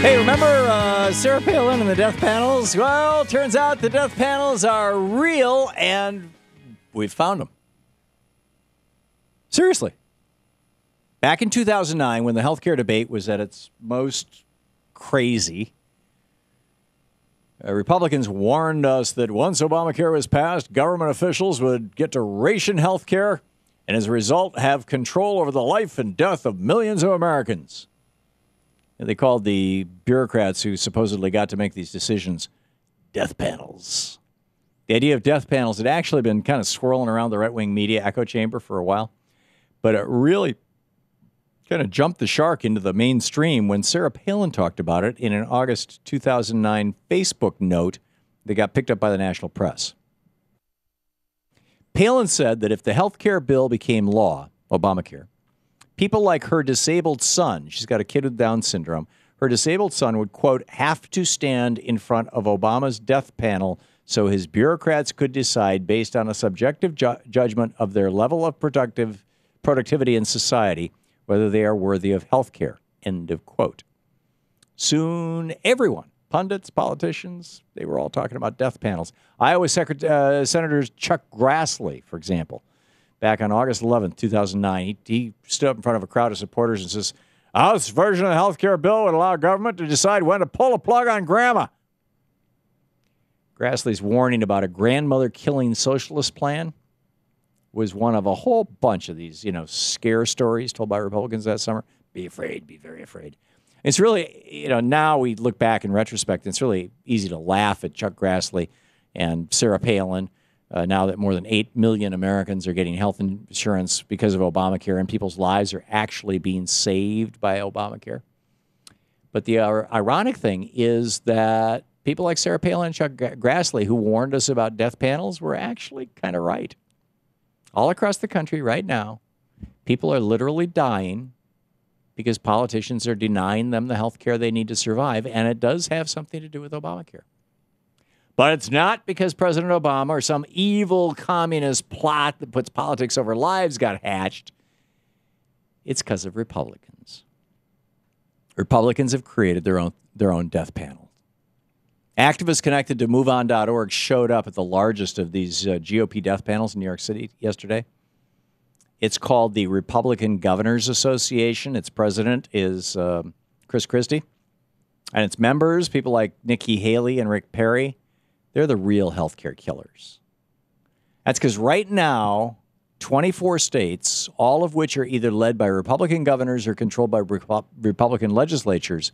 Hey, remember Sarah Palin and the death panels? Well, turns out the death panels are real, and we've found them. Seriously. Back in 2009, when the healthcare debate was at its most crazy, Republicans warned us that once Obamacare was passed, government officials would get to ration healthcare and as a result have control over the life and death of millions of Americans. And they called the bureaucrats who supposedly got to make these decisions death panels. The idea of death panels had actually been kind of swirling around the right-wing media echo chamber for a while, but it really kind of jumped the shark into the mainstream when Sarah Palin talked about it in an August 2009 Facebook note that got picked up by the national press. Palin said that if the health care bill became law, Obamacare, people like her disabled son, she's got a kid with Down syndrome, her disabled son would, quote, have to stand in front of Obama's death panel so his bureaucrats could decide based on a subjective judgment of their level of productivity in society whether they are worthy of health care, end of quote. Soon everyone, pundits, politicians, they were all talking about death panels. Iowa Senator Chuck Grassley, for example, back on August 11th, 2009, he stood up in front of a crowd of supporters and says, a House version of the health care bill would allow government to decide when to pull a plug on grandma. Grassley's warning about a grandmother-killing socialist plan was one of a whole bunch of these, scare stories told by Republicans that summer. Be afraid, be very afraid. It's really, now we look back in retrospect, it's really easy to laugh at Chuck Grassley and Sarah Palin, now that more than 8 million Americans are getting health insurance because of Obamacare and people's lives are actually being saved by Obamacare. But the ironic thing is that people like Sarah Palin and Chuck Grassley, who warned us about death panels, were actually kind of right. All across the country right now, people are literally dying because politicians are denying them the health care they need to survive, and it does have something to do with Obamacare. But it's not because President Obama or some evil communist plot that puts politics over lives got hatched. It's because of Republicans. Republicans have created their own death panel. Activists connected to MoveOn.org showed up at the largest of these GOP death panels in New York City yesterday. It's called the Republican Governors Association. Its president is Chris Christie. And its members, people like Nikki Haley and Rick Perry, they're the real healthcare killers. That's because right now, 24 states, all of which are either led by Republican governors or controlled by Republican legislatures,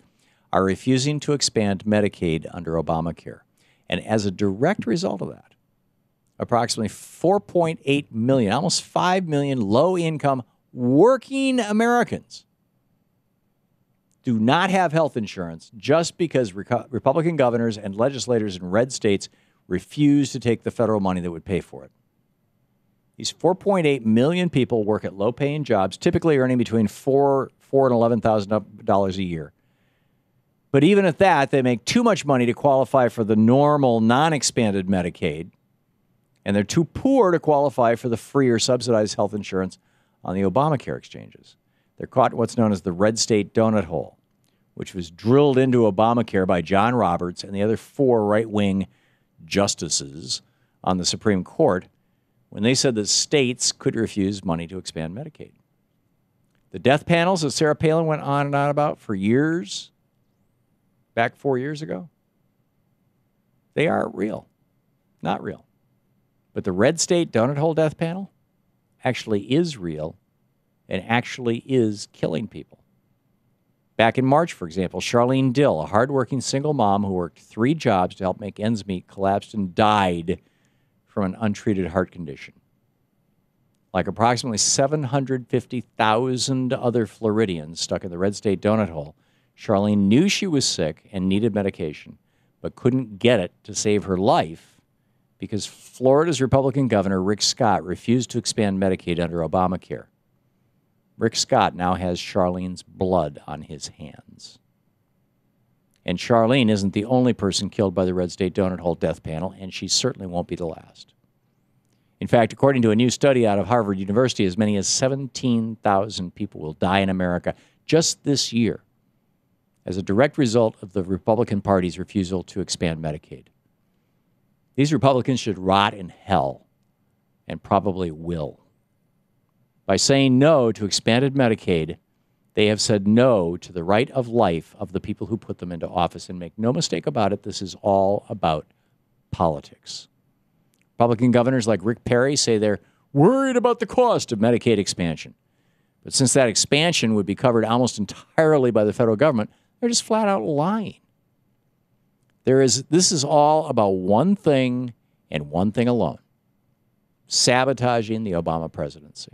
are refusing to expand Medicaid under Obamacare. And as a direct result of that, approximately 4.8 million, almost 5 million low-income working Americans do not have health insurance just because Republican governors and legislators in red states refuse to take the federal money that would pay for it. These 4.8 million people work at low-paying jobs, typically earning between $4,000 and $11,000 a year. But even at that, they make too much money to qualify for the normal, non-expanded Medicaid, and they're too poor to qualify for the free or subsidized health insurance on the Obamacare exchanges. They're caught in what's known as the red state donut hole, which was drilled into Obamacare by John Roberts and the other 4 right-wing justices on the Supreme Court when they said that states could refuse money to expand Medicaid. The death panels that Sarah Palin went on and on about for years, back 4 years ago, they aren't real. Not real. But the red state donut hole death panel actually is real and actually is killing people. Back in March, for example, Charlene Dill, a hardworking single mom who worked 3 jobs to help make ends meet, collapsed and died from an untreated heart condition. Like approximately 750,000 other Floridians stuck in the red state donut hole, Charlene knew she was sick and needed medication, but couldn't get it to save her life because Florida's Republican Governor Rick Scott refused to expand Medicaid under Obamacare. Rick Scott now has Charlene's blood on his hands. And Charlene isn't the only person killed by the red state donut hole death panel, and she certainly won't be the last. In fact, according to a new study out of Harvard University, as many as 17,000 people will die in America just this year as a direct result of the Republican Party's refusal to expand Medicaid. These Republicans should rot in hell, and probably will. By saying no to expanded Medicaid, they have said no to the right of life of the people who put them into office. And make no mistake about it, this is all about politics. Republican governors like Rick Perry say they're worried about the cost of Medicaid expansion. But since that expansion would be covered almost entirely by the federal government, they're just flat out lying. This is all about one thing and one thing alone: sabotaging the Obama presidency.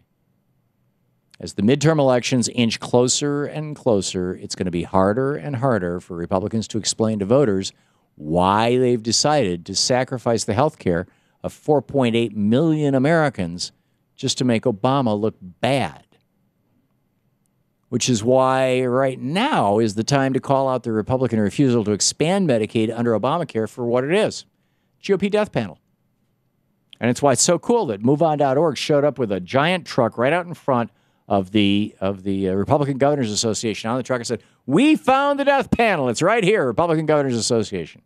As the midterm elections inch closer and closer, it's going to be harder and harder for Republicans to explain to voters why they've decided to sacrifice the health care of 4.8 million Americans just to make Obama look bad. Which is why right now is the time to call out the Republican refusal to expand Medicaid under Obamacare for what it is: GOP Death Panel. And it's why it's so cool that MoveOn.org showed up with a giant truck right out in front of the Republican Governors Association. On the truck, and said, "We found the death panel. It's right here, Republican Governors Association."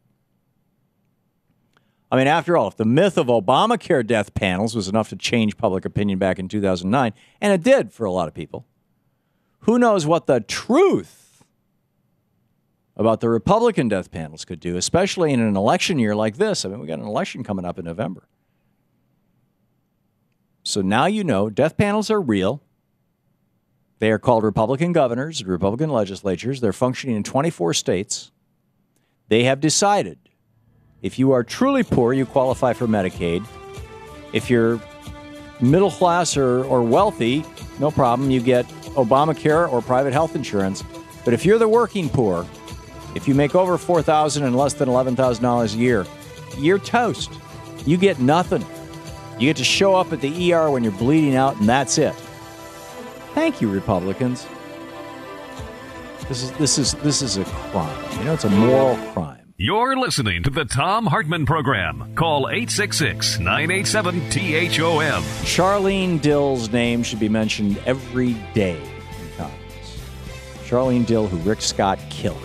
I mean, after all, if the myth of Obamacare death panels was enough to change public opinion back in 2009, and it did for a lot of people, who knows what the truth about the Republican death panels could do, especially in an election year like this. I mean, we got an election coming up in November. So now you know death panels are real. They are called Republican governors, Republican legislatures. They're functioning in 24 states. They have decided if you are truly poor, you qualify for Medicaid. If you're middle class or wealthy, no problem. You get Obamacare or private health insurance. But if you're the working poor, if you make over $4,000 and less than $11,000 a year, you're toast. You get nothing. You get to show up at the ER when you're bleeding out, and that's it. Thank you, Republicans. This is a crime. You know, it's a moral crime. You're listening to the Thom Hartmann Program. Call 866-987-THOM. Charlene Dill's name should be mentioned every day in Congress. Charlene Dill, who Rick Scott killed.